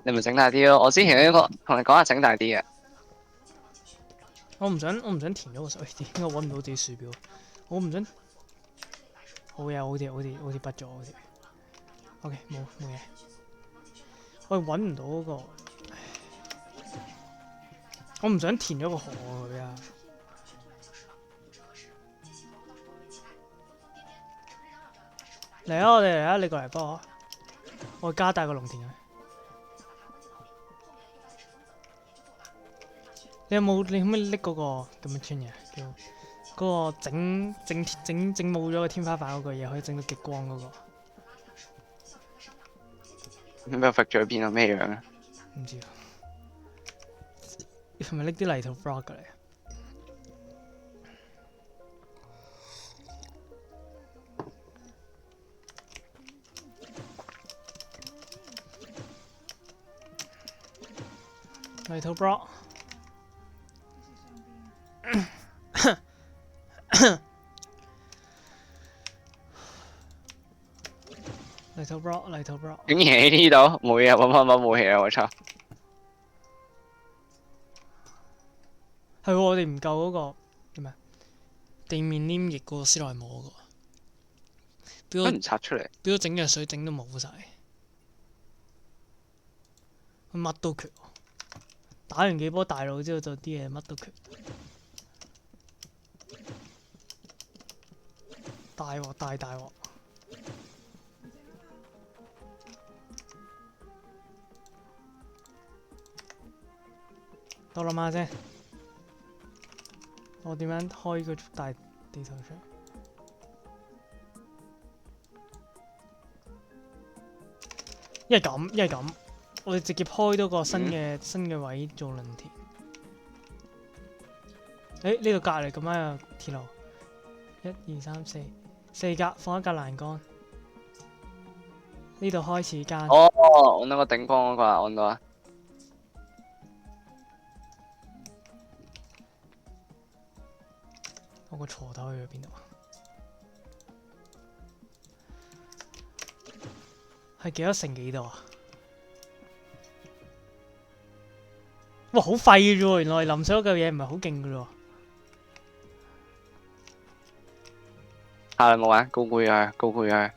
你咪整大啲咯。我之前呢個同你講下整大啲嘅。我唔想填咗個水，點解我揾唔到自己鼠標？我唔想。好嘢，好似畢咗好似。OK，冇嘢。我揾唔到嗰個，我唔想填咗個河佢啊！嚟啊！我哋嚟啊！你過嚟幫我加大個農田佢。你可唔可以拎嗰個咁嘅村嘢？叫嗰個整冇咗個天花板嗰個嘢，可以整到極光嗰個。咁又揈咗去邊啊？咩樣啊？唔知啊。係咪拎啲泥土 block 過嚟？泥土 block。泥土 block。竟然喺呢度冇嘢，揾冇嘢啊！我操！係喎，我哋唔夠嗰個叫咩？地面黏液嗰個斯萊姆嗰個，都唔拆出嚟。俾我整嘅水整到冇晒，佢乜都缺。打完幾波大佬之後，就啲嘢乜都缺。大鑊大鑊！等我諗下先，我點樣開個大地圖出嚟？一係咁，我哋直接開多個新嘅位做輪田。呢度隔離咁樣有鐵路，1、2、3、4格，放一格欄杆。呢度開始間。哦，揾到個頂峰嗰個啊，揾到啊！我個鋤頭去咗邊度啊？係幾多乘幾多啊？哇，好廢嘅啫喎！原來淋水嗰嚿嘢唔係好勁嘅喎。下你冇玩，高估佢，高估佢。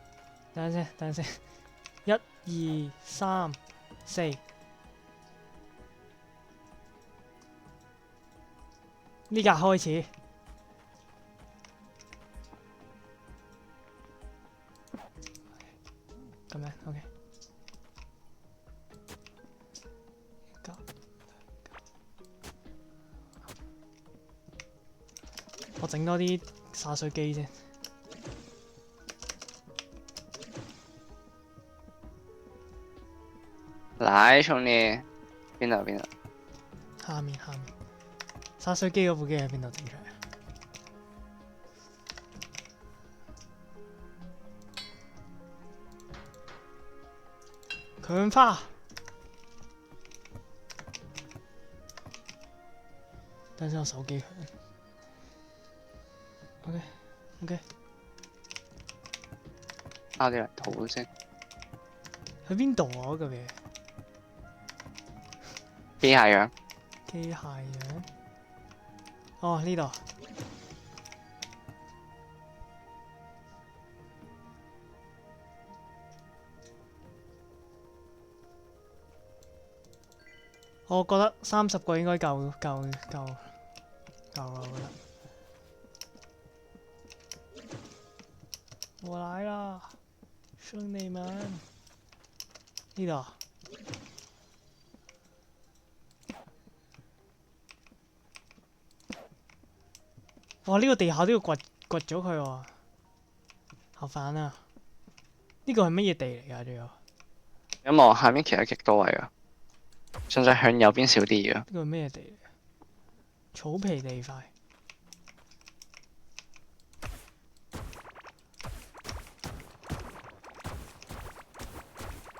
等陣先，1、2、3、4。呢格開始。咁樣 OK。我整多啲灑水機先。嚟，從你邊度？下面灑水機嗰部機喺邊度整出嚟？強化。等陣我手機響。OK。打啲嚟土先。喺邊度啊？嗰嚿嘢？機械樣。哦，呢度。我覺得30個應該夠啦，我覺得。我來啦，兄弟們！呢度。哇！呢個地下都要掘咗佢喎，好煩啊！呢個係乜嘢地嚟㗎？仲有？咁我下面其實極多位㗎，純粹向右邊少啲嘅。呢個係咩地嚟？草皮地塊。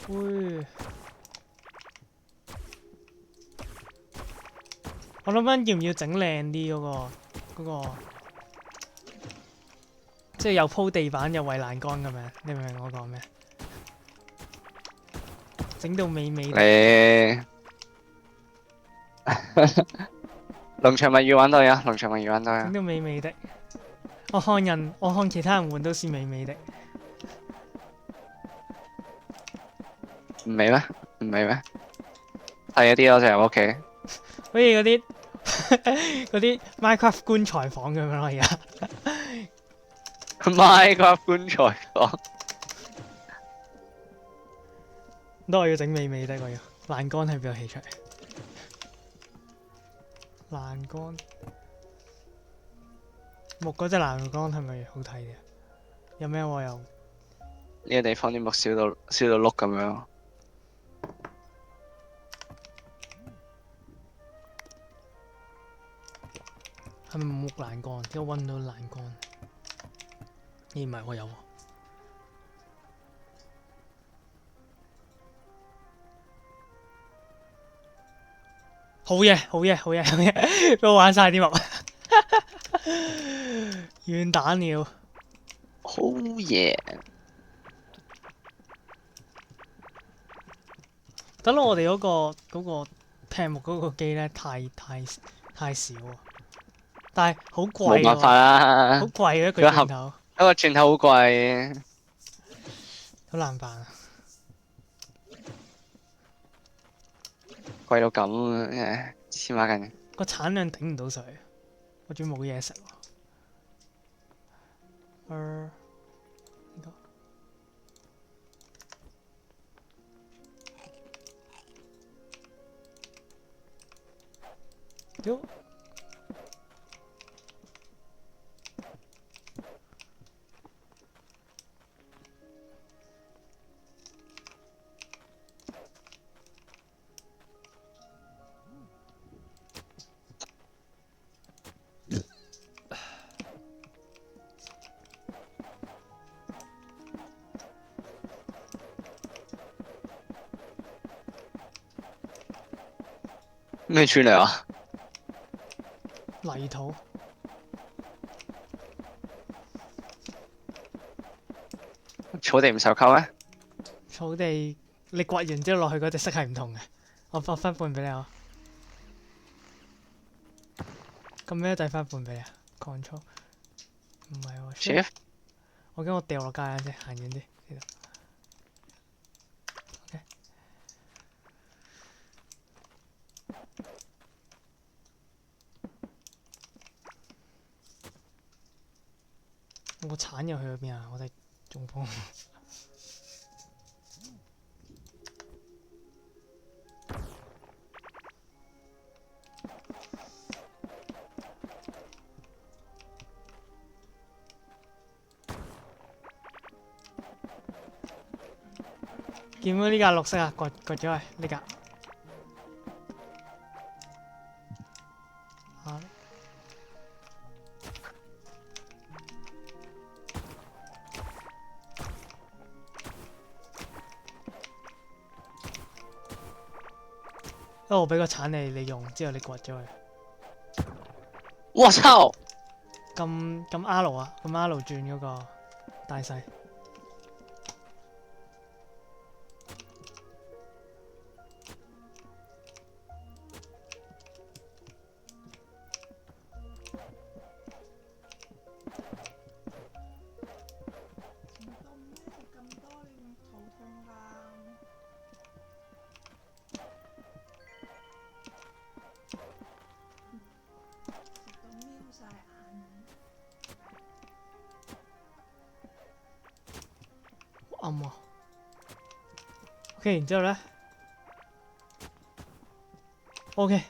喂！我諗緊要唔要整靚啲嗰個，即係又鋪地板又圍欄杆咁樣，你明唔明我講咩？整到美美地。你農場物語玩到呀，農場物語玩到呀。整到美美的。我看其他人玩都是美美的。唔美咩？唔美咩？睇嗰啲我就入屋企。好似嗰啲嗰啲 Minecraft 棺材房咁樣咯，而家。Minecraft 棺材房。都我要整美美的，我要欄杆喺邊度起出嚟？欄杆木嗰隻欄杆係咪好睇嘅？有咩我又呢個地方啲木燒到碌咁樣。係咪木欄杆？即係我揾唔到欄杆。咦唔係我有喎。好嘢，好嘢，好嘢，好嘢！俾我玩晒啲木，軟蛋了。好嘢！等到我哋嗰個劈木嗰個機咧，太少啊！但係好貴冇辦法喎，啦，好貴嘅一個佢盒轉頭，一個轉頭好貴，好難辦啊！貴到咁誒，黐孖筋。個產量頂唔到水，我仲冇嘢食喎。呢個屌！咩豬嚟啊？泥土草地唔受溝咩？草地，你掘完之後落去嗰隻色係唔同嘅。我分半俾你啊！咁咩遞翻半俾你啊？Control 唔係喎 Shift 我驚我掉落街啊！啫，行遠啲呢度。OK，我個鏟又去咗邊啊？我哋中風。見到呢架綠色啊，掘咗佢呢架。啊！我俾個鏟你用，之後你掘咗佢。我操！咁 R 啊，咁 R 轉嗰個大細。暗啊！OK，然之後咧，OK，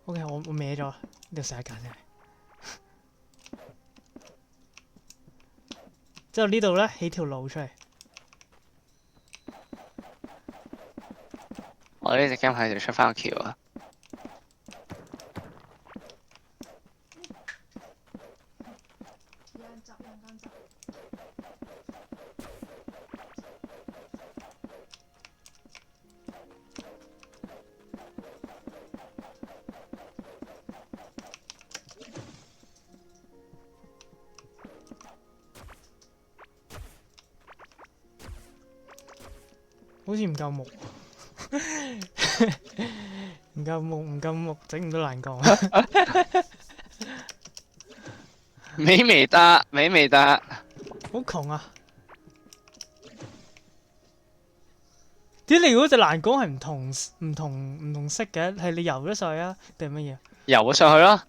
我歪咗，呢度寫一格先。之後呢度咧起條路出嚟。我呢隻 game 係要出翻個橋啊！好似唔夠木。唔夠木，唔夠木，整唔到欄杆。美美得，美美得。好窮啊！點解你嗰隻欄杆係唔同色嘅？係你游咗上去啊，定係乜嘢？游咗上去咯。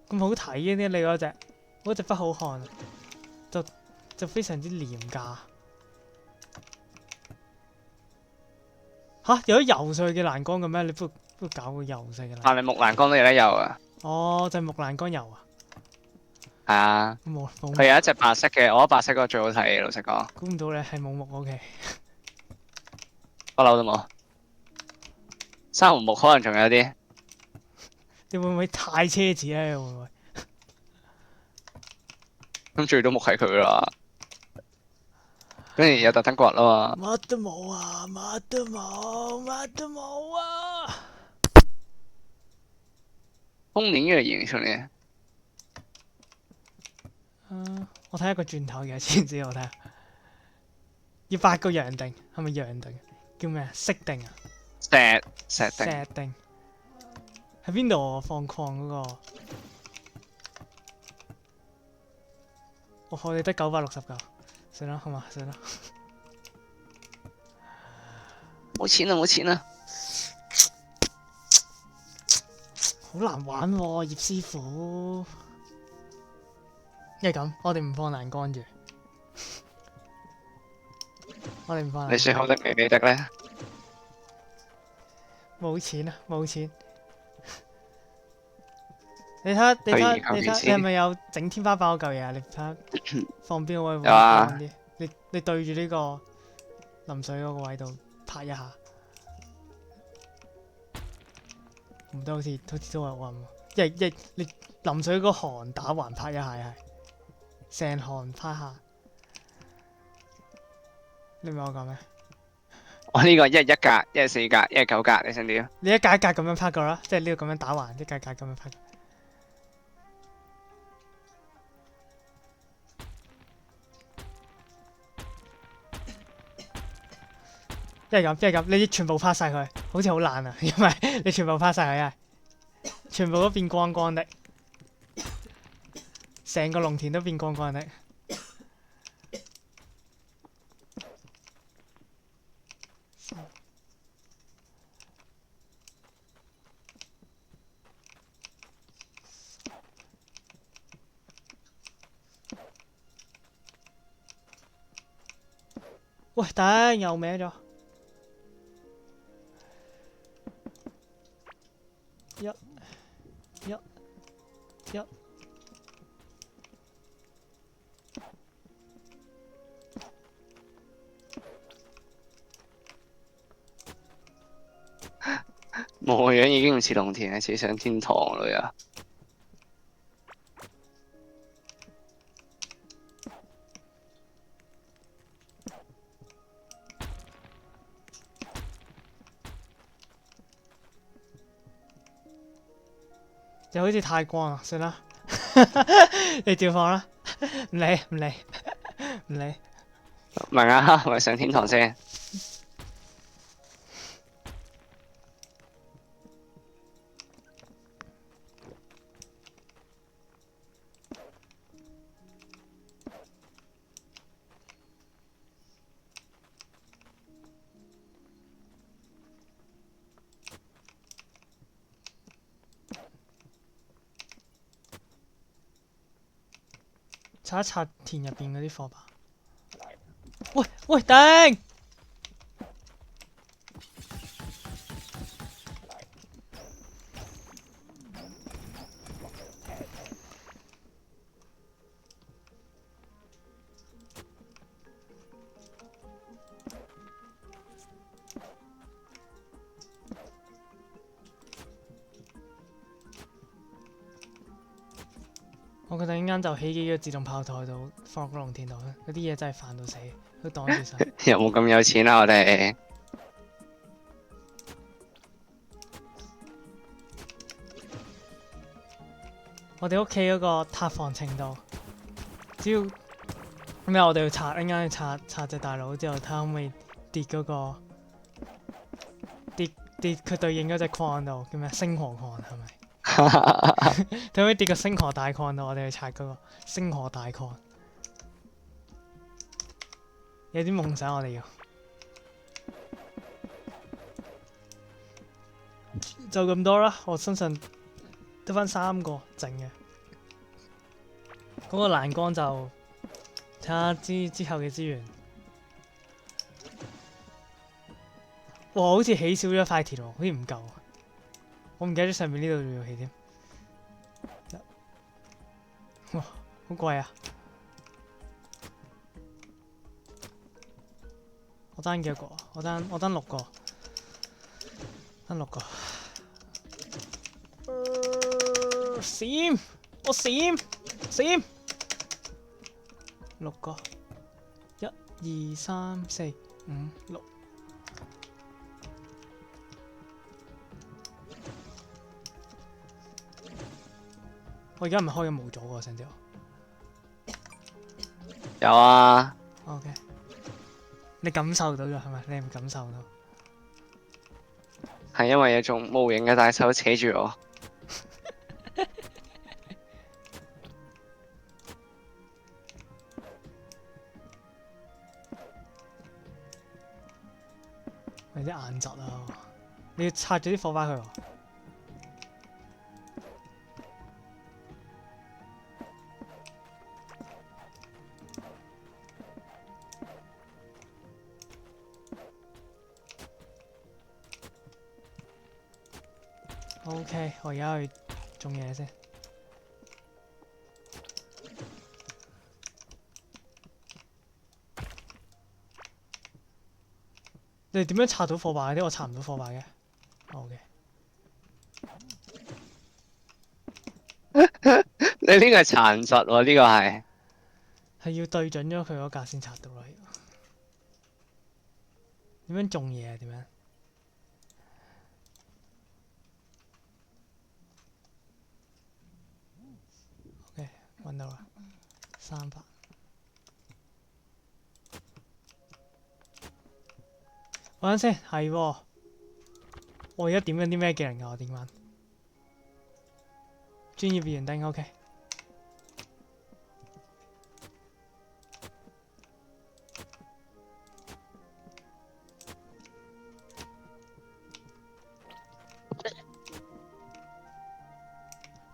咁好睇嘅啲你嗰隻不好看啊，就非常之廉價。吓，有得游上去嘅欄杆嘅咩？你不如搞個游上嘅欄杆。但係木欄杆都有得游啊。哦，就係木欄杆游啊！係啊，冇佢有一隻白色嘅，我覺得白色嗰個最好睇嘅，老實講。估唔到你係冇木 OK。不嬲都冇。珊瑚木可能仲有啲。你會唔會太奢侈咧？會唔會？咁最多木係佢啦。跟住有特登掘啊嘛。乜都冇啊！乜都冇，乜都冇啊！風鈴月影出嚟。我睇下個轉頭嘅，知唔知我睇下？要8個陽定，係咪陽定？叫咩啊？色定啊？石定。石定。喺邊度放礦嗰個？我哋得960㗎，算啦，好嘛，算啦。冇錢啊！冇錢啊！好難玩喎，葉師傅。因為咁，我哋唔放欄杆住。我哋唔放欄杆。你說好的美美的咧？冇錢啊！冇錢。你睇，你係咪有整天花板嗰嚿嘢啊？你睇下放邊個位會放啲？你對住呢個淋水嗰個位度拍一下，唔得，好似都係暈喎。你淋水嗰個寒打橫拍一下係，成寒拍下。你明我講咩？我呢個一係1格，一係4格，一係9格，你想點？你一格一格咁樣拍過啦，即係呢個咁樣打橫，一格一格咁樣拍。一係咁，你全部拍晒佢，好似好爛啊！因為你全部拍晒佢啊，全部都變光光的，成個農田都變光光的。喂，頂又歪咗。一冇個樣已經唔似農田，似上天堂啦又。又好似太光啦，算啦，你照放啦，唔理。明啊，咪上天堂先。擦一擦田入邊嗰啲火把。喂，頂！我覺得陣間就起幾個自動炮台度放個農田度啦，嗰啲嘢真係煩到死，都擋住晒。有冇咁有錢啊？我哋我哋屋企嗰個塌房程度，只要咩我哋要拆，陣間要拆隻大佬之後，睇下可唔可以跌嗰個跌佢對應嗰隻礦度叫咩？星河礦係咪？睇可唔可以跌個星河大礦度？我哋去拆嗰個星河大礦。有啲夢想我哋要。就咁多啦，我相信得翻3個剩嘅。嗰個欄杆就睇下之後嘅資源。哇！好似起少咗一塊鐵喎，好似唔夠。我唔記得咗上面呢度仲要起添。哇！好貴啊！我單幾多個啊？我單6個，單6個。閃！我閃！6個，1、2、3、4、5、6。我而家唔係開緊模組喎，成條。有啊， OK， 你感受到咗係咪？你唔感受到？係因為有種無形嘅大手扯住我。有啲眼疾啊！你要拆咗啲火返佢喎。OK， 我而家去種嘢先。你哋點樣拆到火把嗰啲？我拆唔到火把嘅。OK， 你呢個係殘疾喎，呢個係。係要對準咗佢嗰格先拆到咯。點樣種嘢啊？點樣？OK， 揾到啦，300。揾陣先，係喎。我而家點緊啲咩技能㗎？我點緊？專業園丁 OK。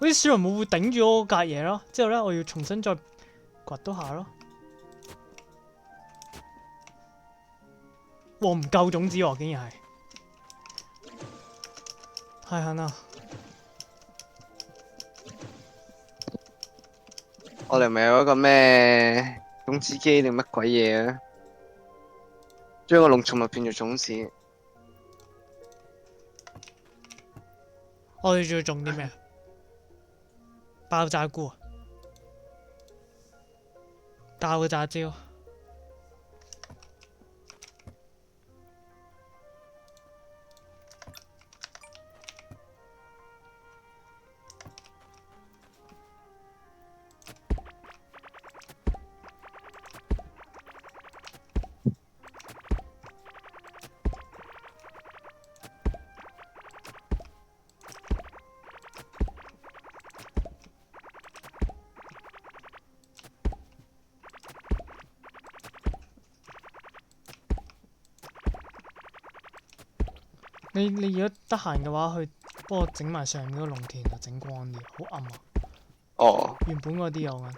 嗰啲小龍母會頂住我格嘢咯，之後咧我要重新再掘多下咯。哇！唔夠種子喎，竟然係。太狠啦！我哋咪有一個咩種子機定乜鬼嘢啊？將個農作物變做種子。我哋仲要種啲咩？爆炸菇啊！爆炸椒。你如果得閒嘅話，去幫我整埋上面嗰個農田啊，整光啲，好暗啊！哦。原本嗰啲有嘅。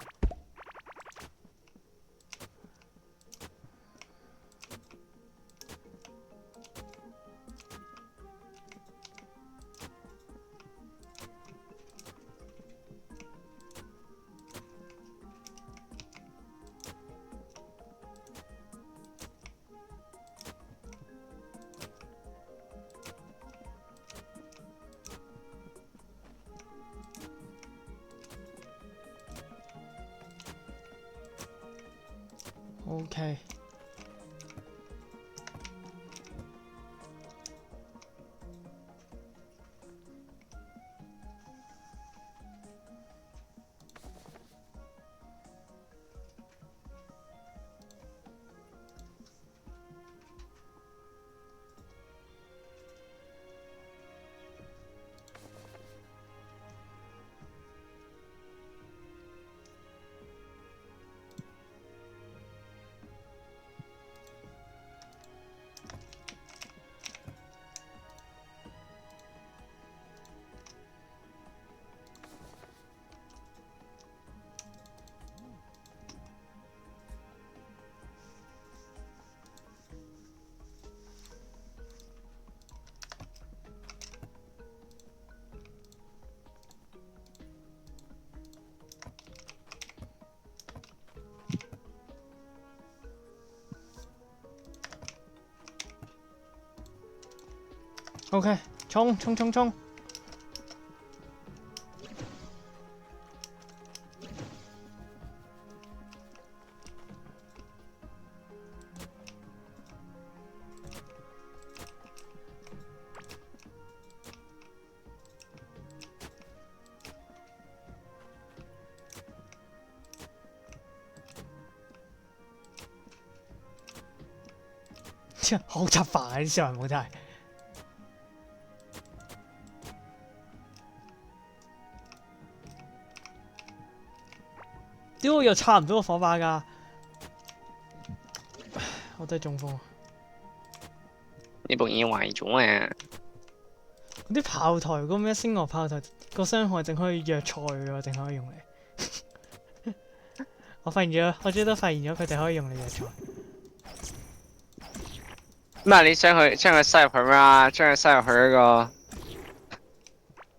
OK。OK，衝衝衝衝！好柒煩啊！啲小人冇真係。屌我又插唔到個火把㗎，我真係中風。呢部已經壞咗啊！啲炮台嗰咩星河炮台個傷害淨可以藥菜喎，淨可以用嚟。我發現咗，我終於都發現咗佢哋可以用嚟藥菜。咩？你將佢塞入去咩啊？將佢塞入去嗰個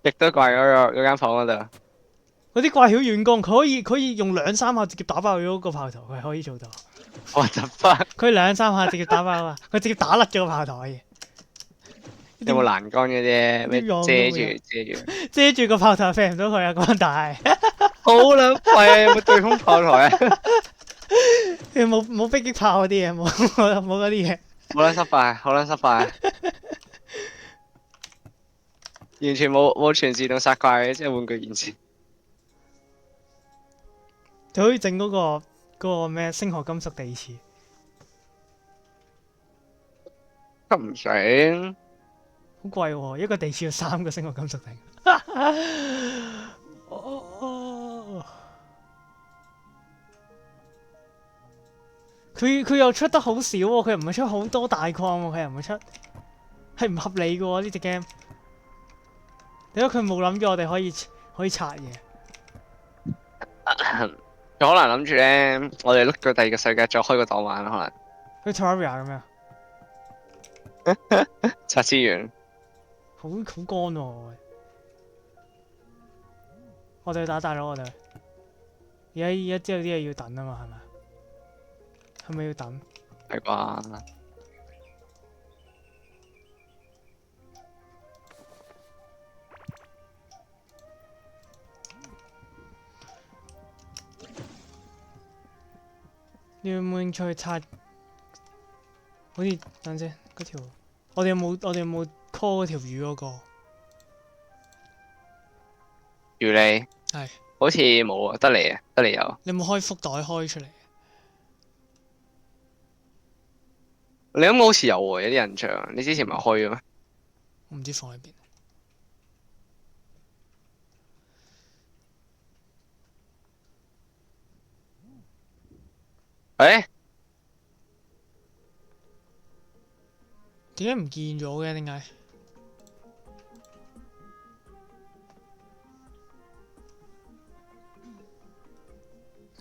亦都怪嗰間房嗰度。嗰啲怪曉遠攻，佢可以用2、3下直接打爆咗個炮台，佢可以做到。What the fuck？佢2、3下直接打爆啊！佢直接打甩咗個炮台可以。有冇欄杆嗰啲咩遮住個炮台飛唔到佢啊！咁大，好撚廢啊！有冇對空炮台啊？冇迫擊炮嗰啲嘢，冇嗰啲嘢。好撚失敗，好撚失敗。完全冇全自動殺怪嘅，即係玩具現時。就可以整嗰個咩星河金屬地刺。咁唔使。好貴喎，一個地刺要3個星河金屬頂。佢又出得好少喎，佢又唔係出好多大礦喎，佢又唔係出，係唔合理嘅喎呢隻 game。點解佢冇諗住我哋可以拆嘢？佢可能諗住咧，我哋碌過第二個世界再開個檔玩可能。佢 Terraria 咁樣。拆資源。好乾喎！我哋去打大佬，我哋而家知道啲嘢要等啊嘛，係咪？係咪要等？係啩？你有冇興趣拆？好似等陣先，嗰條我哋有冇 call 嗰條魚嗰個？魚你係。好似冇啊，得你啊，得你有。你有冇開福袋開出嚟？你咁好似有喎，有啲印象。你之前唔係開嘅咩？我唔知放喺邊。誒？點解唔見咗嘅？點解？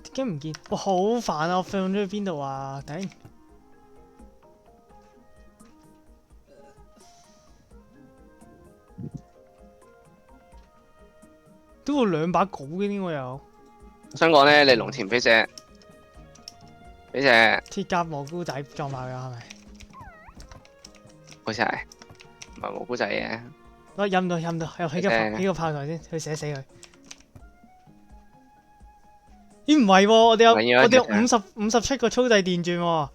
點解唔見？哇，好煩啊！我放咗去邊度啊？頂！都有2把鎬嘅點解有？我想講咧，你農田俾隻鐵甲蘑菇仔撞爆咗係咪？好似係，唔係蘑菇仔嘅。我飲唔到，又起個炮台先，去寫死佢。咦唔係喎，我哋有57個粗製電鑽喎。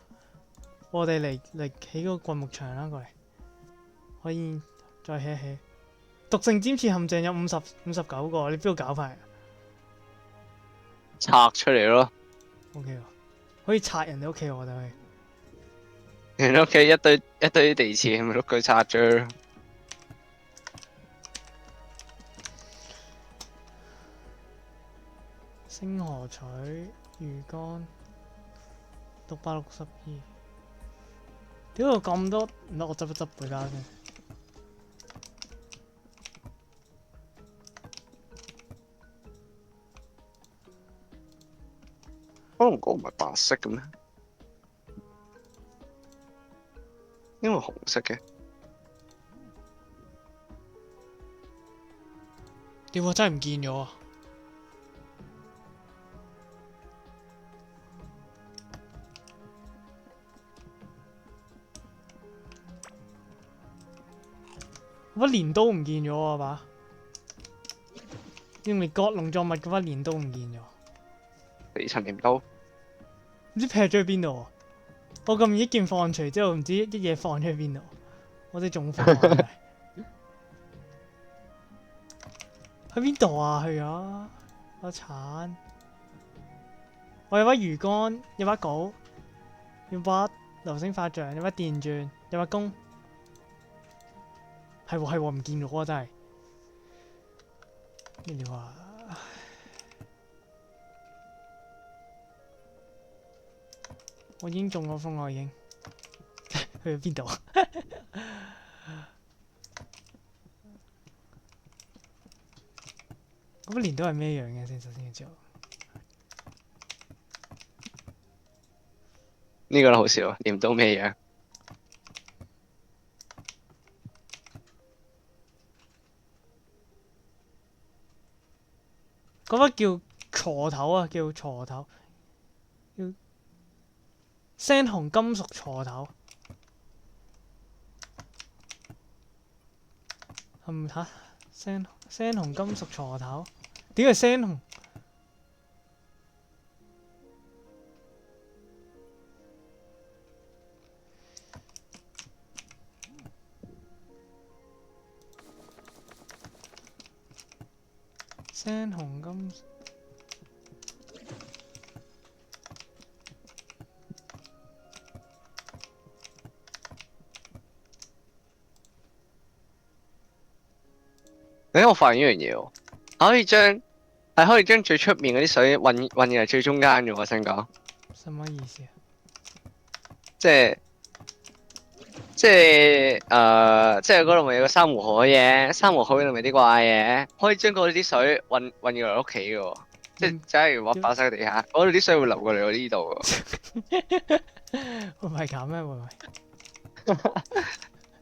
我哋嚟起個灌木場啦，過嚟。可以再起一起。毒性尖刺陷阱有59個，你邊度搞翻嚟？拆出嚟咯。O K 喎，可以拆人哋屋企喎，我哋可以。人哋屋企一堆地刺，咪碌佢拆啫。星河取魚竿662。屌咁多，唔得我執一執佢家先。可能嗰個唔係白色嘅咩？因為紅色嘅。屌我真係唔見咗啊！把鐮刀唔見咗啊把，用嚟割農作物嗰把鐮刀唔見咗，地陳鐮刀，唔知劈咗去邊度啊！我咁易一件放除之後，唔知一嘢放咗去邊度，我哋仲放真係喺邊度啊？去咗我鏟，我有把魚竿，有把鎬，有把流星法杖，有把電鑽，有把弓，係喎係喎，唔見咗啊！真係咩料啊？我已經中咗風，我已經去咗邊度啊？嗰把鐮刀係咩樣嘅先？首先要知道。呢個都好笑，鐮刀咩樣？嗰把叫鋤頭啊，叫鋤頭，叫猩紅金屬鋤頭。係咪嚇？猩紅金屬鋤頭？點解猩紅？猩紅金屬我發現一樣嘢喎，可以將最出面嗰啲水運入嚟最中間嘅喎，我想講，什麼意思啊？即係即係嗰度咪有個珊瑚海嘅，珊瑚海嗰度咪啲怪嘅，可以將嗰啲水運入嚟屋企嘅喎，即係假如我擺晒喺地下，嗰度啲水會流過嚟我呢度喎。會唔係咁咩？會唔會？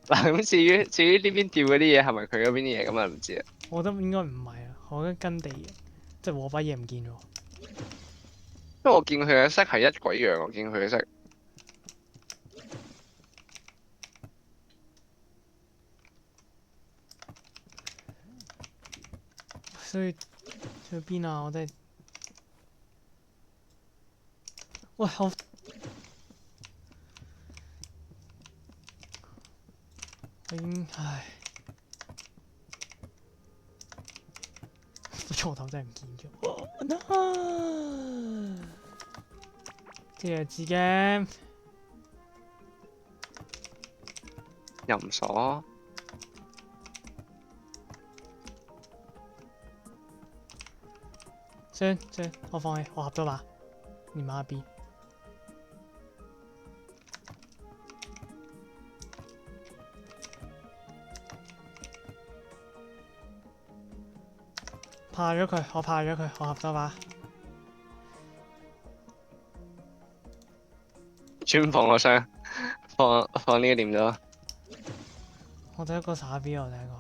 嗱，咁至於呢邊掉嗰啲嘢係咪佢嗰邊啲嘢咁啊？唔知啊。我覺得應該唔係啊，我覺得跟地嘅，即係我把嘢唔見咗。因為我見佢嘅色係一鬼樣，我見佢嘅色。所以去邊啊？我真係，喂我已經唉，個鋤頭真係唔見咗。即係自己又唔鎖。算，我放棄，我合咗把，你媽逼！怕咗佢，我怕咗佢，我合咗把。專放個箱，放呢個點咗。我第一個傻逼，我第一個。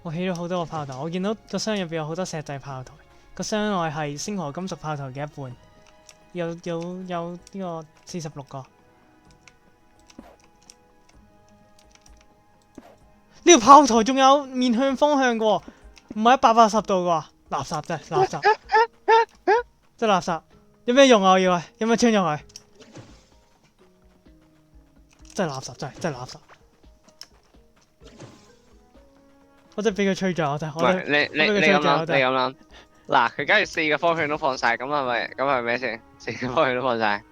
我起咗好多個炮台，我見到個箱入邊有好多石製炮台，個箱內係星河金屬炮台嘅一半，有呢個46個。呢個炮台仲有面向方向嘅喎，唔係180度嘅喎，垃圾真係垃圾，真係垃圾。有咩用啊？我以為有咩槍用佢？真係垃圾，真係垃圾。我真係俾佢吹咗，我真係。唔係你咁諗，嗱佢假如4個方向都放晒，咁係咩先？4個方向都放晒，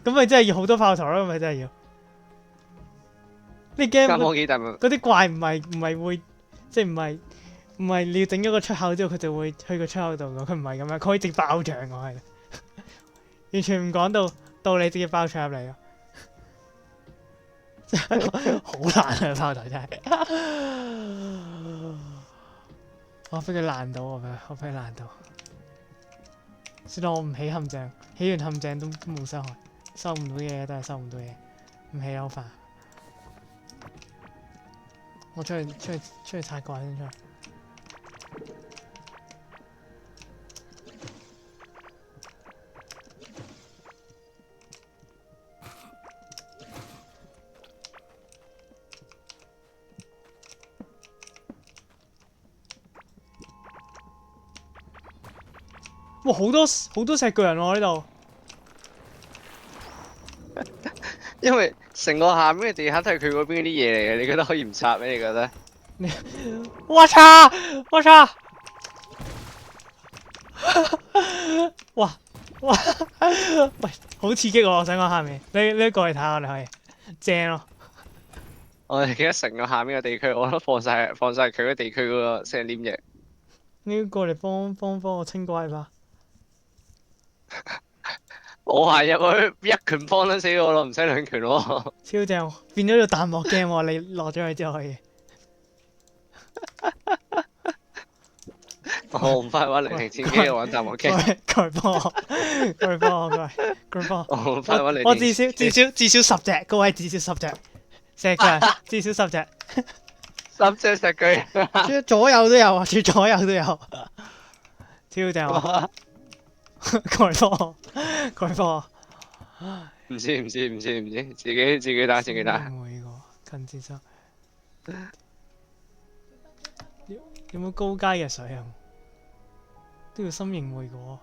咁咪真係要好多炮台咯，咪真係要。你驚嗰啲怪唔係會，即係唔係你要整咗個出口之後佢就會去個出口度㗎？佢唔係咁樣，佢可以直爆牆㗎，係完全唔講到你直接爆牆入嚟㗎。真係好難啊！炮台真係，我俾佢爛到，我俾佢爛到。算啦，我唔起陷阱，起完陷阱都冇傷害，收唔到嘢都係收唔到嘢，唔起好煩。我出去拆怪先出去。哇！好多石巨人喎呢度。因為成個下面嘅地下都係佢嗰邊啲嘢嚟嘅，你覺得可以唔拆咩？你覺得？我操！我操！哇！喂，好刺激喎！我想講下面，你過嚟睇下，你可以正咯。我哋記得成個下面嘅地區，我都放晒佢嘅地區嗰個成黏液。你過嚟幫我清怪吧。我係入去一拳幫得死我咯，唔使兩拳喎。超正，變咗做彈幕 game 喎！你落咗去之後可以。我唔翻玩零零戰機，我玩彈幕 game。佢幫我，佢幫我。我唔翻玩零零。我至少10隻，各位至少10隻石巨人，至少10隻。10隻石巨人。左右都有啊，左右都有。超正啊！佢幫我。唔知，自己打。每個近接收。有冇高階嘅水啊？都要心形會個。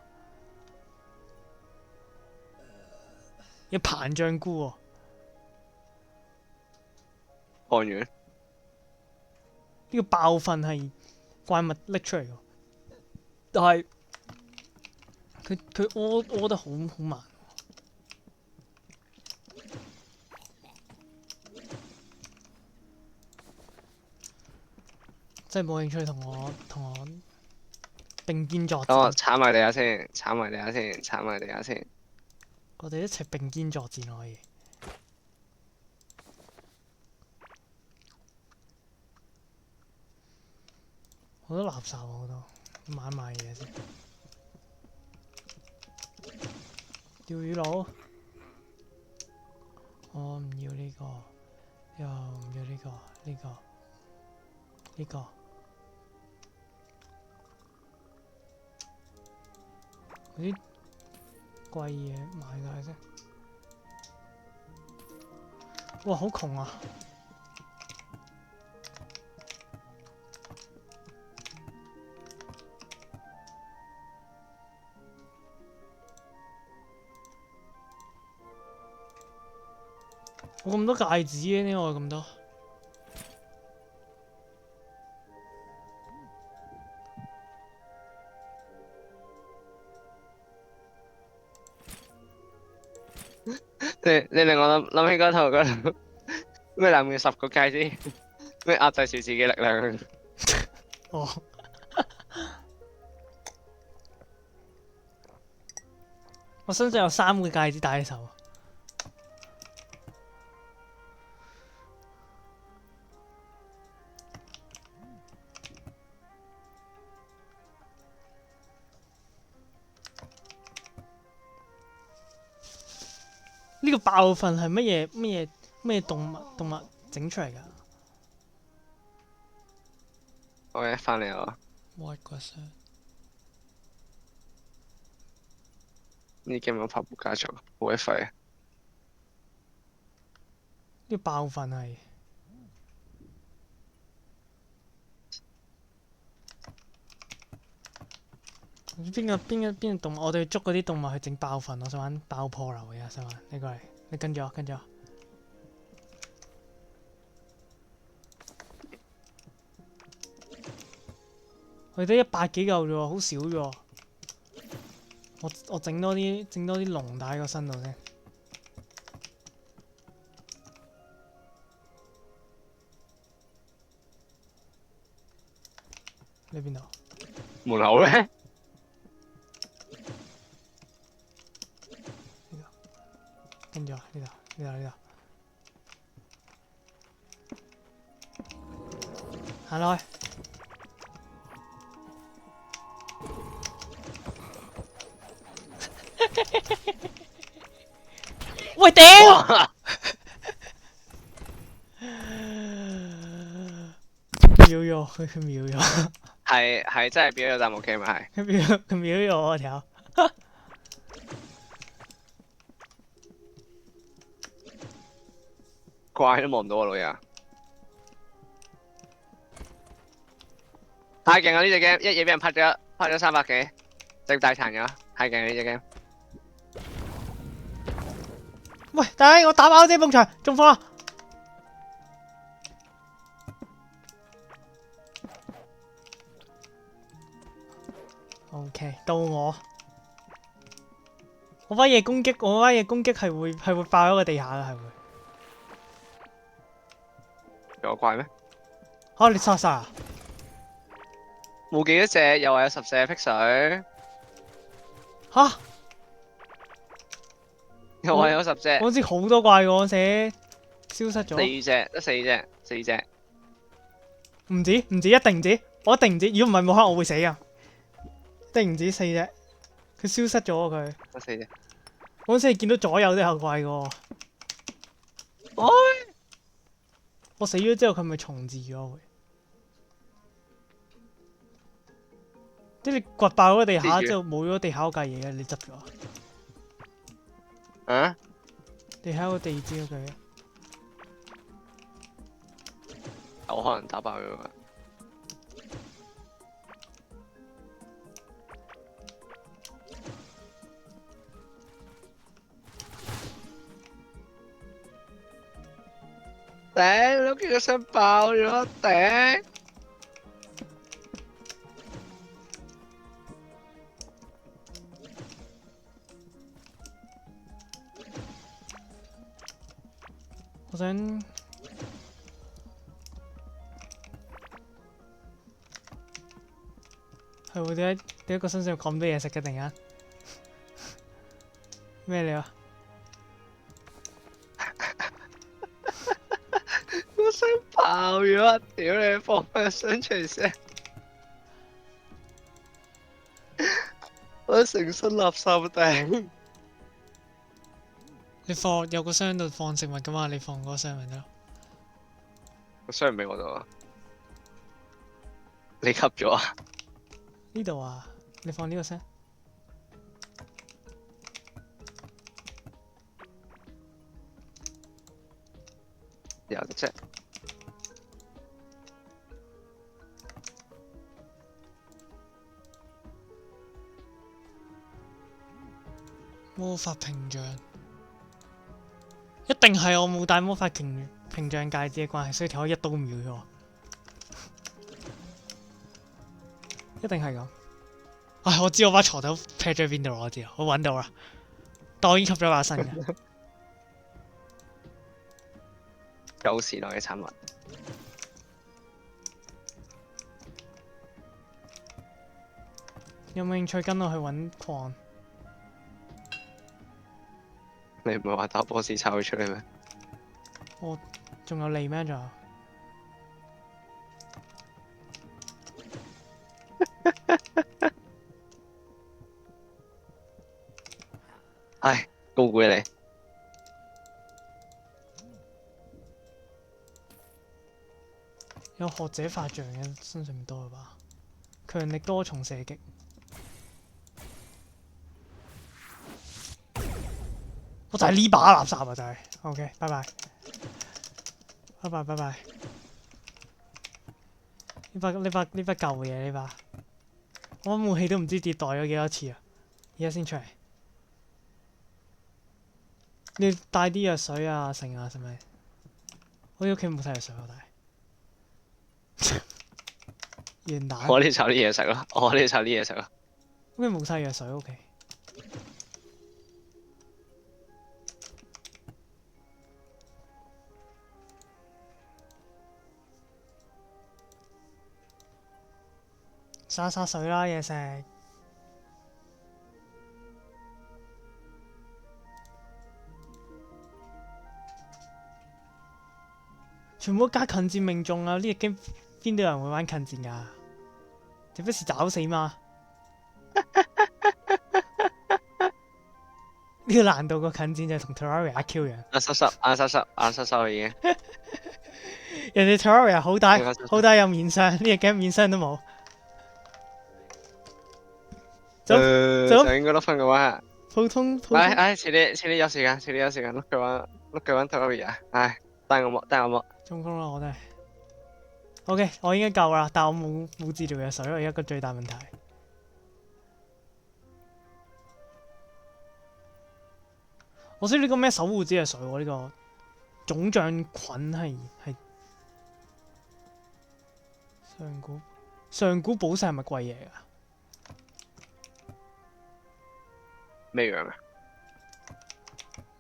有膨脹菇喎。看完。呢個爆瞓係怪物拎出嚟嘅，但係佢屙得好慢。真係冇興趣同我並肩作等我戰。鏟埋地下先。我哋一齊並肩作戰可以。好多垃圾啊！好多買嘢先。釣魚佬，我唔要呢個，又唔要呢個。嗰啲貴嘢買㗎啫。哇！好窮啊！我咁多戒指嘅，點解我咁多？你令我諗起嗰套咩南面10個戒指，咩壓制住自己力量。哦。我身上有3個戒指戴喺手。呢個爆瞓係乜嘢動物整出嚟㗎？我翻嚟啦。What was it？呢 game 有跑步加速，好鬼廢。呢個爆瞓係邊個動物？我哋捉嗰啲動物去整爆瞓，我想玩爆破流嘅，想玩。你過嚟，你跟住我。佢得100幾嚿啫喎，好少啫喎。我整多啲龍帶喺個身度先。你邊度？門口咧？跟住啊，呢度。行落去。喂頂！秒咗，佢秒咗，係真係變咗彈幕機咪係？佢秒咗我條。怪都望唔到我女啊！太勁啦！呢隻 game 一嘢俾人拍咗300幾，直大殘咗，太勁啦呢隻 game！喂，大家我打爆啲埲牆，中火啦！OK，到我。我把嘢攻擊係會爆咗個地下嘅，係會。有怪咩？嚇你殺晒啊！冇幾多隻，又話有10隻劈水，嚇！又話有10隻，嗰陣時好多怪嘅嗰陣時，消失咗。得4隻，唔止，一定唔止，我一定唔止。如果唔係冇可能我會死啊！一定唔止4隻，佢消失咗啊佢。得4隻。嗰陣時見到左右都有怪嘅。哎！我死咗之後，佢咪重置咗會？即係你掘爆咗地下之後，冇咗地下嗰嚿嘢嘅，你執咗。啊？地下個地氈嗰嚿嘢。有可能打爆咗佢。頂！你見個箱爆咗，頂！我想係喎，點解個身上有咁多嘢食嘅？突然間咩料啊？個箱爆咗，屌你放個箱出嚟先！我成身垃圾頂。你放有個箱度放食物噶嘛？你放嗰個箱咪得咯。個箱唔俾我度啊！你吸咗啊？呢度啊，你放呢個箱。有啫。魔法屏障，一定係我冇帶魔法屏障戒指嘅關係，所以條可以一刀秒咗我。一定係咁。唉，我知我把鋤頭劈咗喺邊度，我知，我揾到啦。但我已經吸咗把新嘅。有時代嘅產物。有冇興趣跟我去揾礦？你唔係話打波士抄佢出嚟咩？我仲有利咩？仲有？唉，高估你。有學者法杖嘅身上面多吧？強力多重射擊。我就係呢把垃圾啊！就係，OK，拜拜，拜拜，拜拜。呢把舊嘢呢把，我武器都唔知跌袋咗幾多次啊！而家先出嚟。你要帶啲藥水啊，剩啊，係咪？我屋企冇晒藥水啊，但係元旦。我呢炒啲嘢食咯，我呢炒啲嘢食咯。屋企冇晒藥水，OK。灑水啦，嘢食。全部加近戰命中啊！呢隻 game 邊度有人會玩近戰㗎？就不是找死嘛？呢個難度個近戰就同 Terraria Q 樣。濕濕已經。人哋 Terraria 好大你發生好大有面霜，呢隻 game 面霜都冇。走走就應該攞分嘅話，普通，遲啲有時間碌佢玩 Terraria，唉，單我冇。中風啦我都係。OK，我應該夠啦，但我冇治療藥水，我而家個最大問題。我知呢個咩守護之藥水喎，呢、個腫脹菌係上古寶石係咪貴嘢㗎？咩樣啊？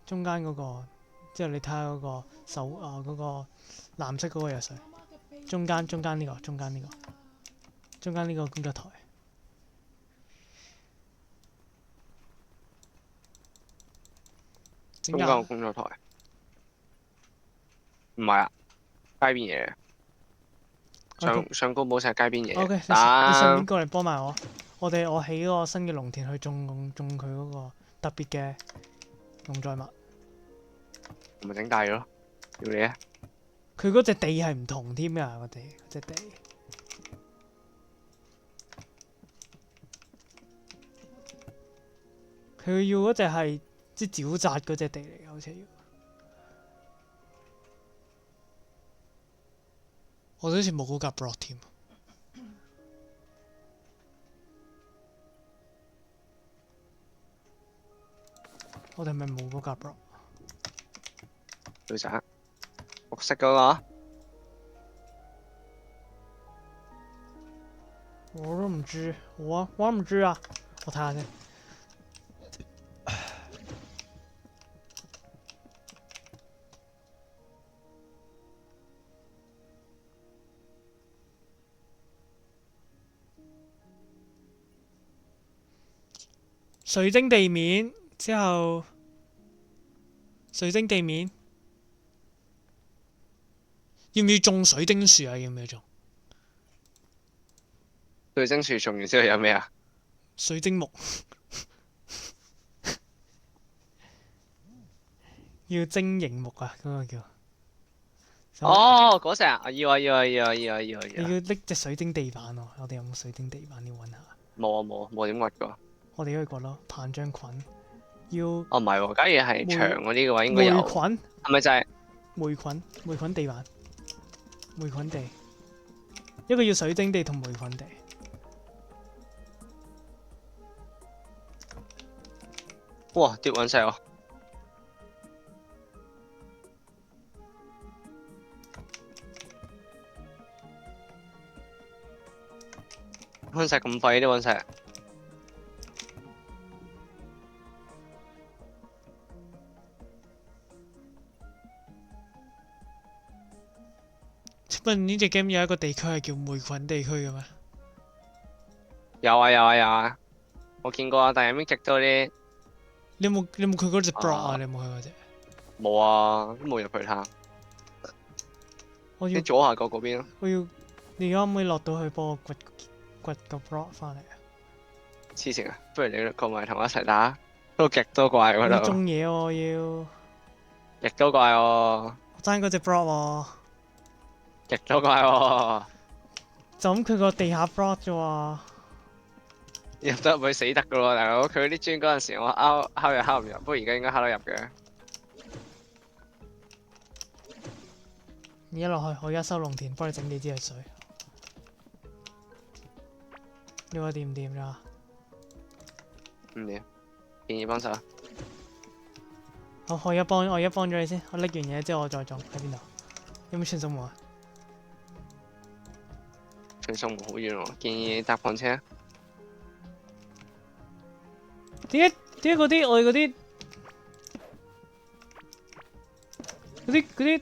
中間嗰、個，之後你睇下嗰個嗰、個藍色嗰個藥水，中間呢、個中間呢個工作台。中間個工作台，唔係啊，街邊嘢。上高冇晒街邊嘢。OK，你順便過嚟幫埋我。我起嗰個新嘅農田去種佢嗰個特別嘅農作物。我咪整大咗咯，要你啊！佢嗰隻地係唔同添㗎，嗰隻地。佢要嗰隻係即係沼澤嗰隻地嚟嘅，好似要。我哋好似冇嗰架 block 添。我哋係咪冇嗰架 block？女仔，綠色嗰個。我都唔知，我唔知啊，我睇下先。水晶地面之後，水晶地面要唔要種水晶樹啊？要唔要種水晶樹種完之後有咩啊？水晶木？要晶瑩木啊，嗰、個叫。哦，嗰隻啊，要。你要拎隻水晶地板喎，我哋有冇水晶地板要揾下？冇點掘過。我哋可以掘咯，膨脹菌要。哦，唔係喎，假如係長嗰啲嘅話，應該有。霉菌係咪就係？霉菌地板，霉菌地，一個要水晶地同霉菌地。哇！跌隕石喎。隕石咁廢啲隕石。請問呢隻 game 有一個地區係叫霉菌地區嘅咩？有啊，我見過啊，但係入面極多啲。你有冇去嗰隻 block 啊？你有冇去嗰隻？冇啊，都冇入去睇。我要你左下角嗰邊咯。你而家可唔可以落到去幫我掘個 block 翻嚟啊？黐線啊！不如你過埋同我一齊打，都極多怪嗰度。要種嘢喎，要。極多怪喎。我爭嗰隻 block 喎。極多怪喎。就咁佢個地下 block 啫喎。入得入去死得噶咯，大佬！佢嗰啲磚嗰陣時我敲又敲唔入，不過而家應該敲得入嘅。而家落去，我而家收農田，幫你整幾支藥水。你話掂唔掂咋？唔掂，建議幫手。好，我而家幫咗你先。我拎完嘢之後，我再種喺邊度？有冇傳送門啊？傳送門好遠喎，建議搭房車。點解我哋嗰啲俾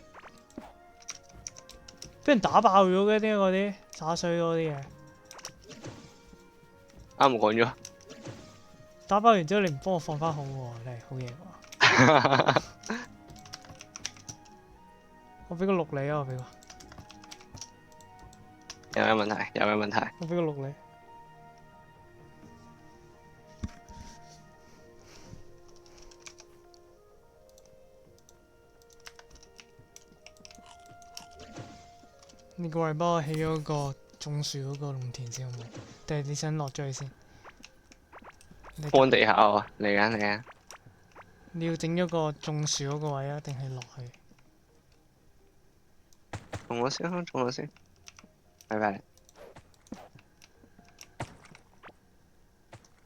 人打爆咗嘅？點解嗰啲灑水嗰啲嘢啱講咗。打爆完之後，你唔幫我放翻好喎，你係好嘢喎。我俾個6你啊！我俾個。有咩問題？我俾個6你。你過嚟幫我起咗個種樹嗰個農田先好唔好？定係你想落咗去先？搬地下喎，嚟緊嚟緊。你要整咗個種樹嗰個位啊，定係落去？種咗先，種咗先。拜拜。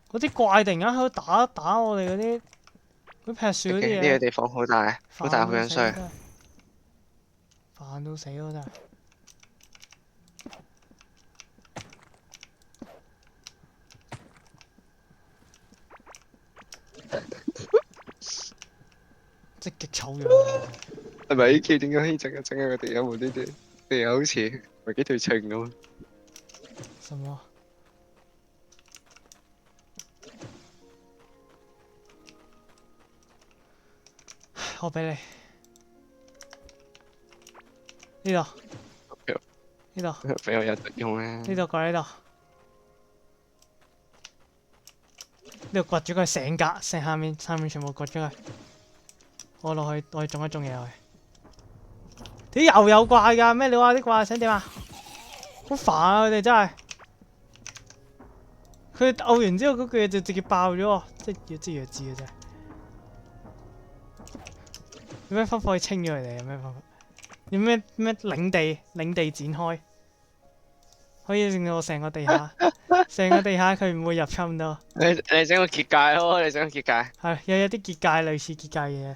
嗰啲怪突然間喺度打我哋嗰啲劈樹嗰啲嘢，呢個地方好大，好大，好樣衰。煩到死咯真係！積極醜樣啊！係咪呢期點解可以整下個地下無端端？地下好似唔係幾對稱咁。什麼？我俾你呢度，呢度，俾我有得用咧。呢度過嚟呢度，呢度掘咗佢成格，成下面全部掘咗佢。我落去種一種嘢落去。啲又有怪㗎，咩料啊？啲怪想點啊？好煩啊！佢哋真係，佢漚完之後嗰句嘢就直接爆咗喎，即係弱智嘅真係。有咩方法可以清咗佢哋？有咩方法？有咩領地展開，可以令到我成個地下佢唔會入侵到。你整個結界咯，你整個結界。係有啲結界類似結界嘅嘢。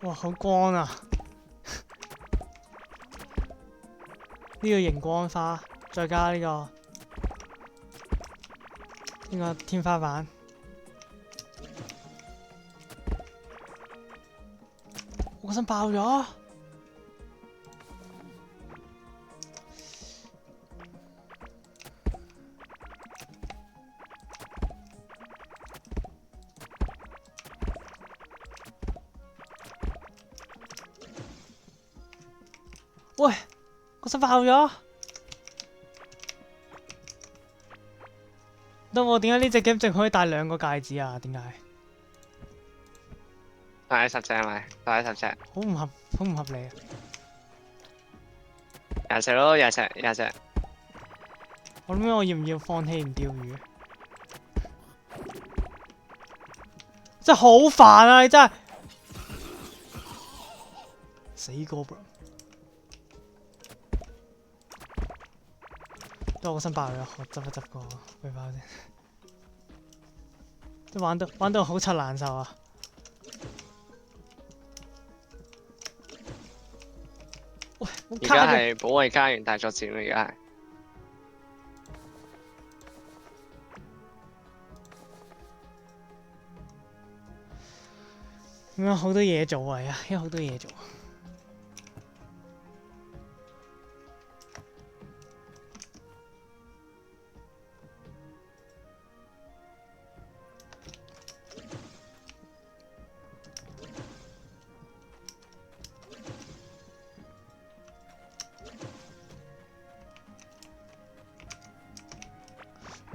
哇，好光啊！呢個熒光花，再加呢個天花板。我個身爆咗！喂，個身爆咗！得我點解呢隻 game 淨可以戴2個戒指啊？點解？戴10隻係咪？戴10隻。好唔合理啊廿隻咯，廿隻。我諗我要唔要放棄唔釣魚？真係好煩啊！你真係死過 bro。都我個身爆咗，我執一執個背包先。都玩到好柒難受啊！喂，我而家係保衛家園大作戰啦，而家係。咁樣好多嘢做啊！因為好多嘢做。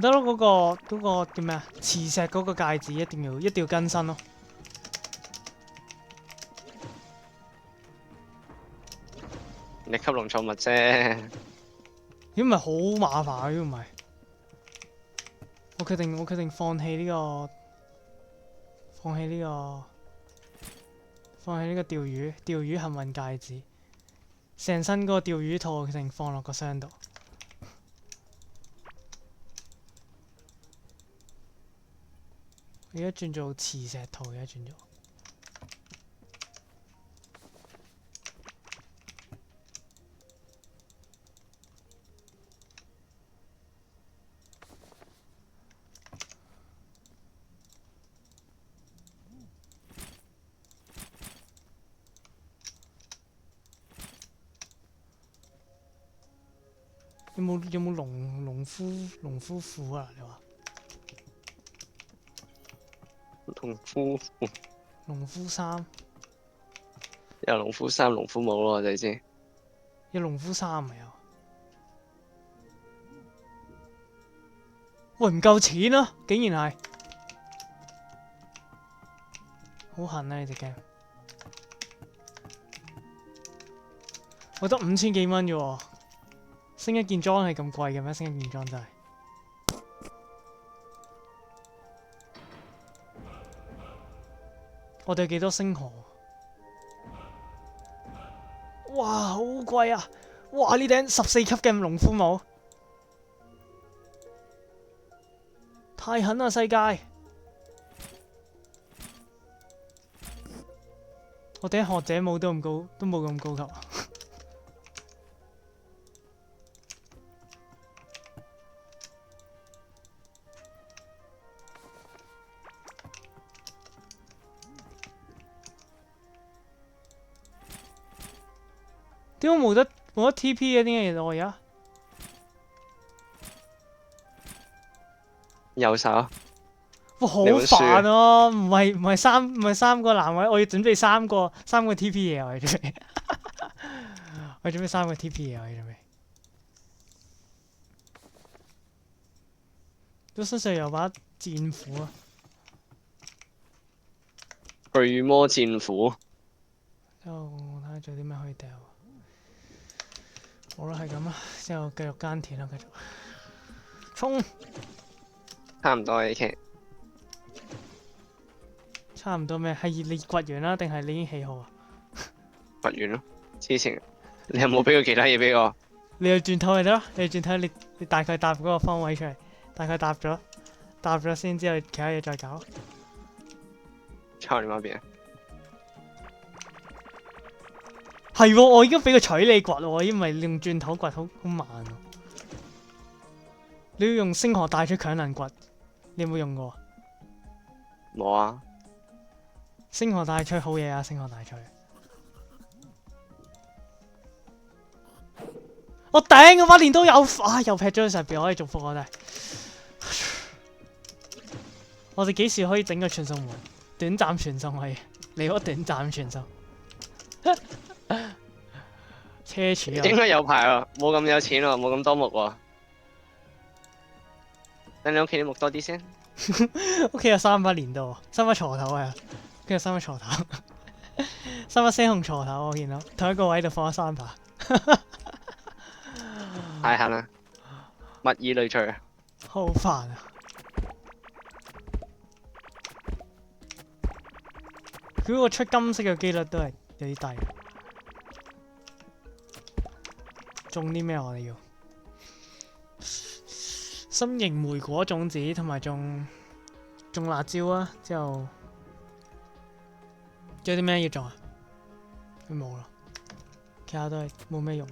得咯，嗰個叫咩啊？磁石嗰個戒指一定要更新咯。你吸農作物啫。如果唔係好麻煩，如果唔係，我決定放棄呢個釣魚幸運戒指，成身嗰個釣魚套我決定放落個箱度。而家轉做磁石套，而家轉咗。有冇農夫褲啊？你話農夫褲農夫衫有農夫衫、農夫帽咯，我哋知。有農夫衫咪有？喂，唔夠錢啊！竟然係好痕啊！你隻 game，我得5000幾蚊啫喎，升一件裝係咁貴嘅咩？升一件裝真係。我哋幾多星河？哇，好貴啊！哇，呢頂14級嘅農夫帽，太狠啦世界！我頂學者帽都咁高，都冇咁高級。點解冇得 TP 嘅？點解其實我而家右手哇好你本書煩啊！唔係三個欄位，我要準備三個 TP 嘢，我要準備，我要準備3個 TP 嘢，我要準備。都身上有把戰斧啊！巨魔戰斧，之後睇下仲有啲咩可以掉。好啦，係咁啦，之後繼續耕田啦，繼續衝。差唔多 AK。差唔多咩？係你掘完啦，定係你已經起好啊？掘完咯。之前你有冇俾佢其他嘢俾我？你又轉頭咪得咯，你轉頭你大概搭嗰個方位出嚟，大概搭咗先，之後其他嘢再搞。抄你媽邊啊！係喎，我已經俾佢取你掘喎，因為你用轉頭掘好慢喎。你要用星河帶出強能掘，你有冇用過？冇啊！星河帶出好嘢啊！星河帶出，我頂！我把練刀又劈咗去上邊，我可以祝福我哋。我哋幾時可以整個傳送門？短暫傳送可以，嚟個短暫傳送。奢侈啊！應該有排喎，冇咁有錢喎，冇咁多木喎。等你屋企啲木多啲先。屋企有3把練刀，3把鋤頭啊！屋企有3把鋤頭，3把猩紅鋤頭，我見到同一個位度放咗3把。太狠啦！物以類聚。好煩啊！佢嗰個出金色嘅機率都係有啲低。種啲咩我哋要？心形莓果種子同埋種辣椒啊！之後仲有啲咩要種啊？佢冇啦，其他都係冇咩用。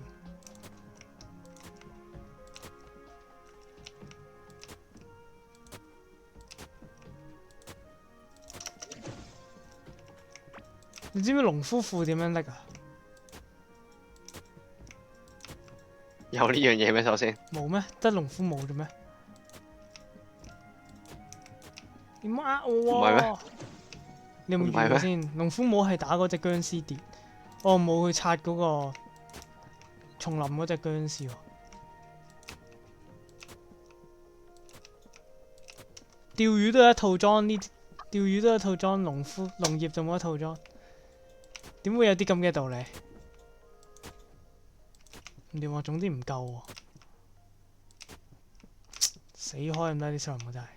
你知唔知農夫褲點樣拎啊？有呢樣嘢咩？首先冇咩？得農夫冇啫咩？點呃我唔係咩？你有冇遇過先？農夫帽係打嗰隻僵屍跌，我冇去拆嗰個叢林嗰隻僵屍喎。釣魚都有一套裝，釣魚都有一套裝，農業就冇一套裝。點會有啲咁嘅道理？唔掂喎，總之唔夠喎，死開咁啦啲小人物真係。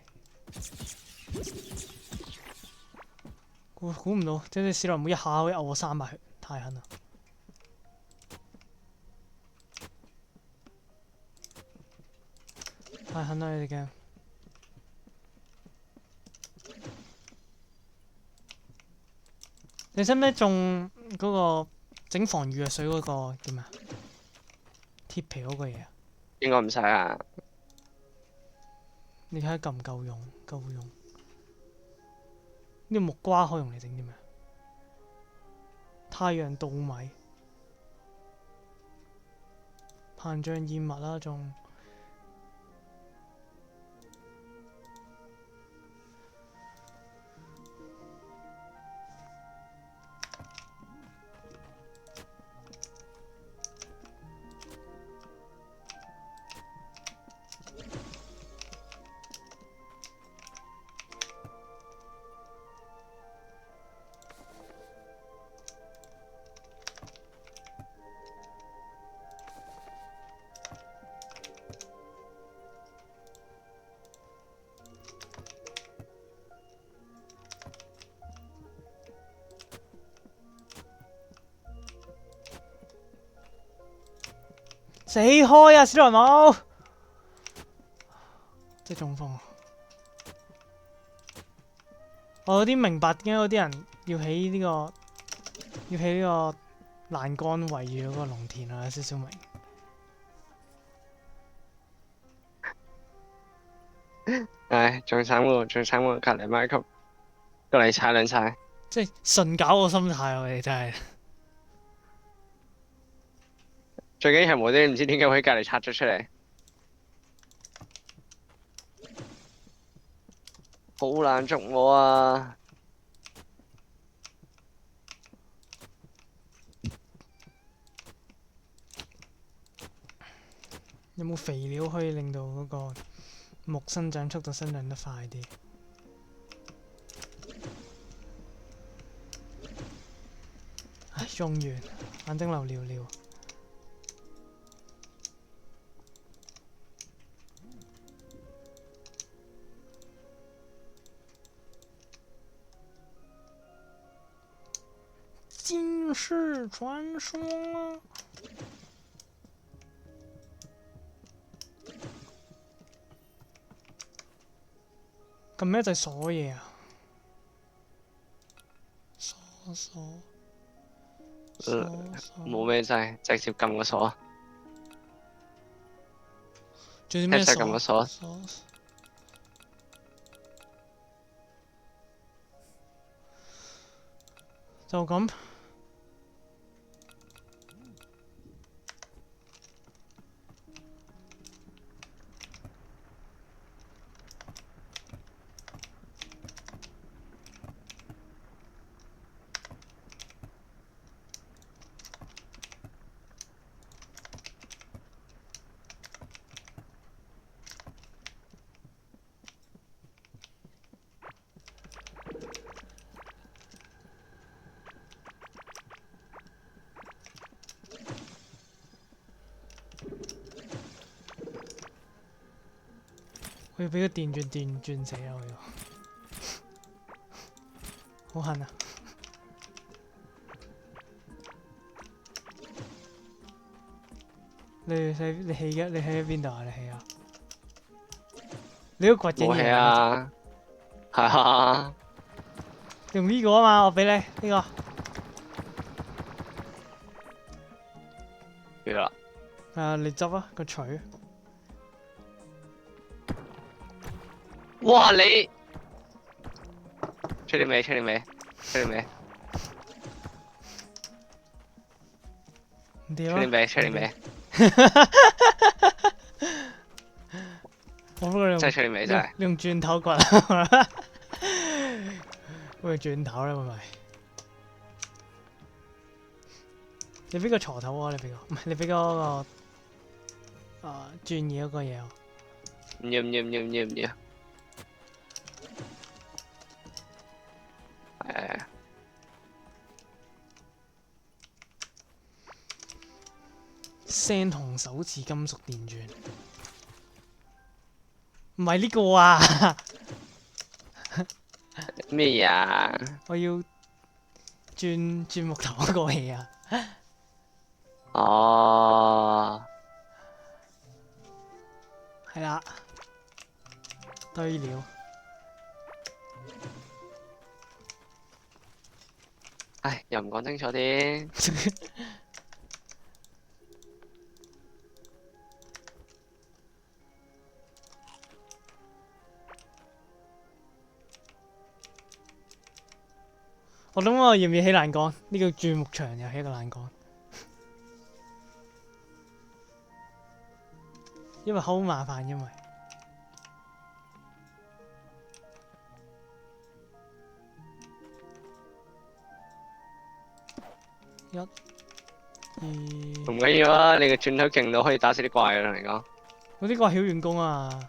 估唔到，即係小人物一下可以嘔我300血，太狠啦！太狠啦你哋嘅！你使唔使種嗰個整防御藥水嗰個叫咩啊？鐵皮嗰個嘢啊？應該唔使啊。你睇下夠唔夠用？夠用。呢個木瓜可以用嚟整啲咩？太陽稻米。膨脹燕麥啦，仲死開啊！史萊姆，即係中風。我有啲明白點解有啲人要起呢個欄杆圍住嗰個農田啊，有少少明。唉，仲慘喎，仲慘喎，隔離麥級過嚟踩兩踩。即係順搞我心態，我哋真係。最緊要係無端唔知點解會喺隔離拆咗出嚟，好難捉我啊！有冇肥料可以令到嗰個木生長速度生長得快啲？唉，用完，眼睛流尿尿。今世傳說。撳咩就係鎖嘢啊！鎖。冇咩掣，直接撳個鎖。仲有啲咩就撳個鎖。就咁。我要俾個電轉死啊！我要，好痕啊！你起嘅？你起喺邊度啊？你起啊？你都掘緊冇起嘢啊！係啊！用呢個啊嘛，我俾你呢個。完啦！你執啊個錘。哇！你出啲未？出啲未？出啲未？點啊？出啲未？出啲未？我不過你真係出啲未？真係。你用鑽頭掘啊！會用鑽頭咧，會咪？你俾個鋤頭啊！你俾個，唔係你俾嗰個轉嘢嗰個嘢啊！唔要唔要唔要唔要唔要！青銅手持金屬電鑽，唔係呢個啊！咩啊？我要轉木頭嗰個嘢啊！哦，係啦，堆料。唉，又唔講清楚啲。我諗我要唔要起欄杆？呢個鑽木牆又起一個欄杆。因為好麻煩，因為一、二，唔緊要啊，你嘅轉頭勁到可以打死啲怪啊！同你講，嗰啲怪曉遠攻啊，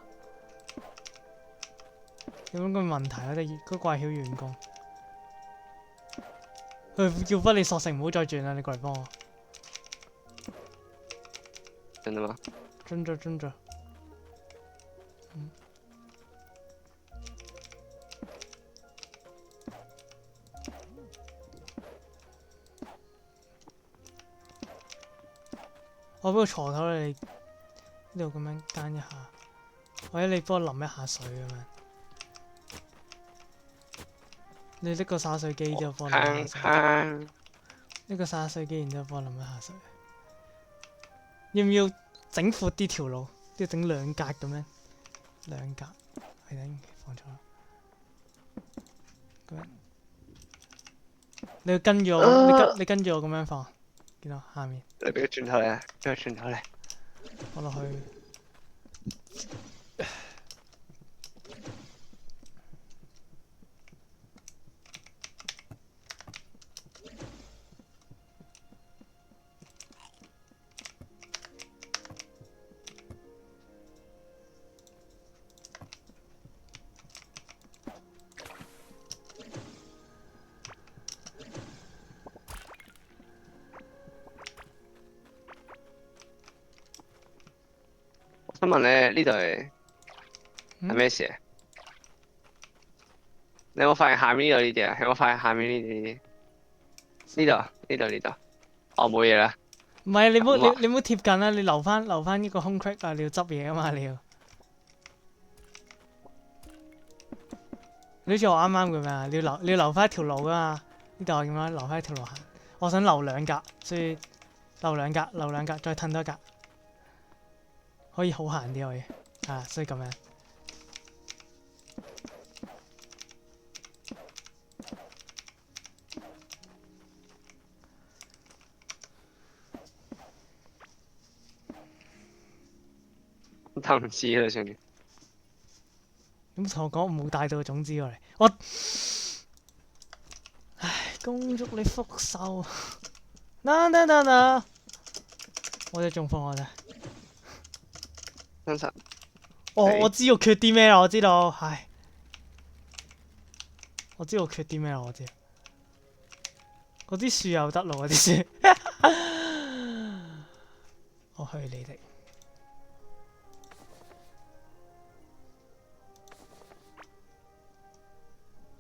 有冇個問題啊？嗰怪曉遠攻，佢叫不你索性唔好再轉啦，你過嚟幫我。真的嗎？真的真的。我俾個鋤頭你呢度咁樣間一下，或者你幫我淋一下水咁樣。你拎個灑水機之後幫我淋下水。呢個灑水機然之後幫我淋一下水。要唔要整闊啲條路？要整兩格咁樣，兩格係等放錯啦。咁樣你要跟住我，你跟住我咁樣放，見到下面。你俾個轉頭嚟啊！俾個轉頭嚟。放落去。我想問咧，呢度係咩事啊？你有冇發現下面呢度呢啲啊？有冇發現下面呢啲？呢度。哦，冇嘢啦。唔係你唔好貼近啦，你留翻呢個空隙啊！你要執嘢啊嘛，你要。你好似我啱啱咁樣，你要留翻一條路噶嘛？呢度點樣留翻一條路行？我想留兩格，所以留兩格，再褪多格，可以好行啲可以。啊，所以咁樣。我唔知啦，算。咁同我講冇帶到個種子過嚟，我唉，恭祝你福壽。嗱，我哋中風我哋。真實。我知我缺啲咩啦，我知道，唉，我知我缺啲咩啦，我知。嗰啲樹又得咯，嗰啲樹。我去你哋。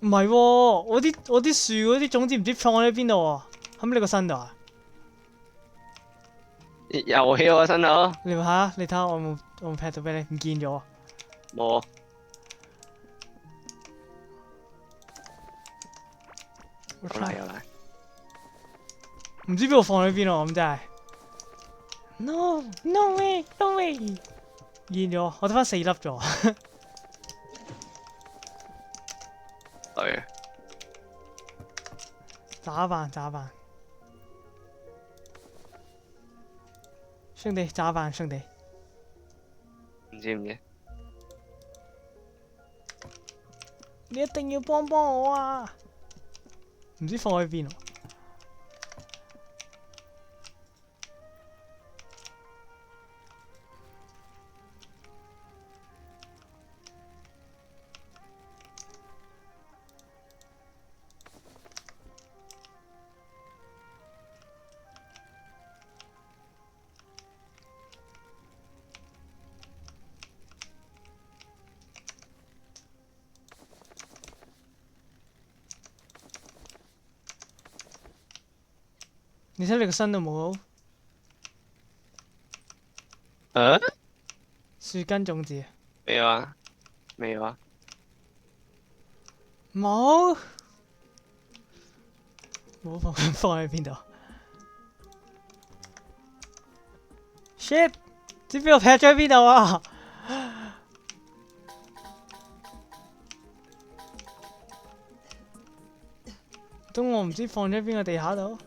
唔係喎，我啲樹嗰啲種子唔知放喺邊度喎？喺你個身度啊？又起我身度。你睇下，我冇劈到俾你，唔見咗。冇。有嚟。唔知邊度放喺邊喎？咁真係。No way！見咗，我得翻4粒咗。對。咋辦？兄弟，咋辦？兄弟。唔知。你一定要幫我啊！唔知放喺邊喎。你睇你個身度冇？樹根種子。未有啊。冇放喺邊度 ？Shit！知唔知我劈咗喺邊度啊？咁我唔知放咗喺邊個地下度。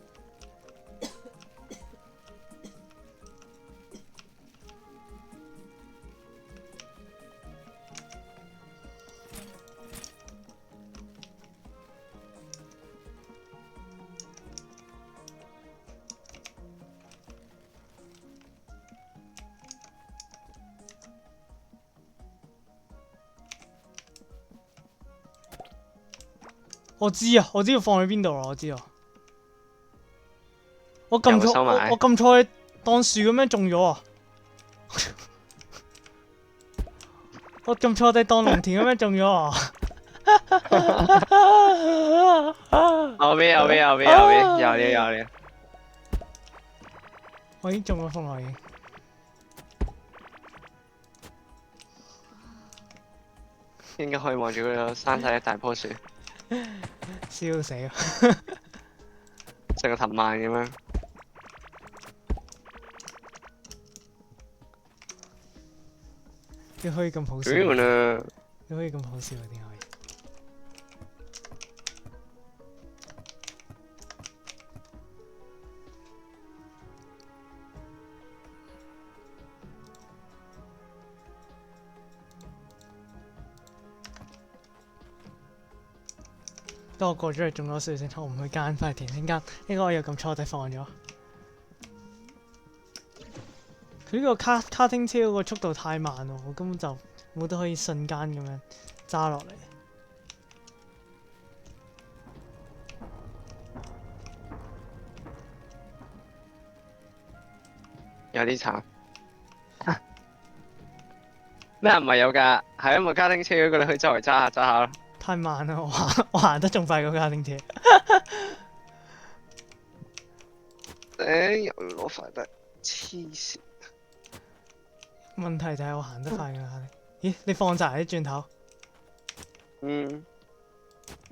我知啊，我知道放喺邊度啦，我知啊。我撳錯，有冇收埋我撳錯，當樹咁樣種咗啊！我撳錯，當農田咁樣種咗啊！後邊有料。我已經中咗風啦，已經。應該可以望住嗰度生晒一大棵樹，笑死啊！成個藤蔓咁樣。你可以咁好笑？屌啊！你可以咁好笑啊？點可以？當我過咗去種咗樹先，我唔去間塊田，陣間應該我又咁錯地放咗。佢呢個卡丁車嗰個速度太慢喎，我根本就冇得可以瞬間咁樣揸落嚟。有啲慘。咩唔係有㗎？係因為卡丁車嗰個你可以周圍揸下咯。太慢啦，我行得仲快過卡丁車。又攞快得黐線。問題就係我行得快過卡丁。咦？你放晒啲轉頭？嗯。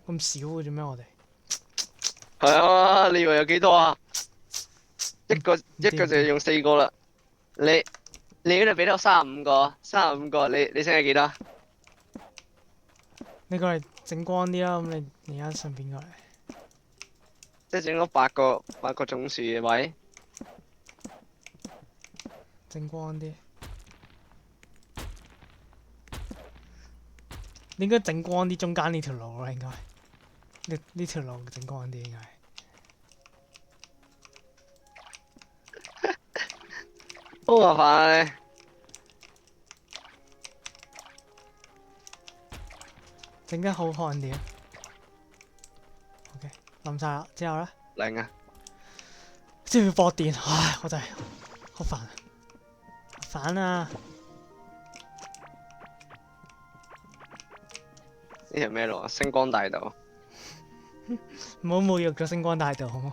咁少嘅啫咩？我哋係啊！你以為有幾多啊？一個就要用4個啦。你嗰度俾到35個，你剩係幾多？你過嚟整光啲啦，咁你而家順便過嚟。即係整咗8個種樹嘅位。整光啲。你應該整光啲中間呢條路啦，應該。呢條路整光啲應該係。好麻煩啊！整得好看啲。OK， 冧晒啦，之後咧？零啊！之後要駁電，唉，我真係好煩啊！煩啊！呢條咩路啊？星光大道。唔好侮辱咗星光大道，好冇？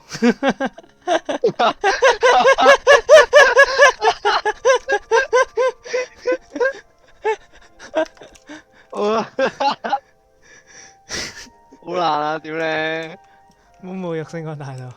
好難啊！屌你！唔好侮辱星光大道。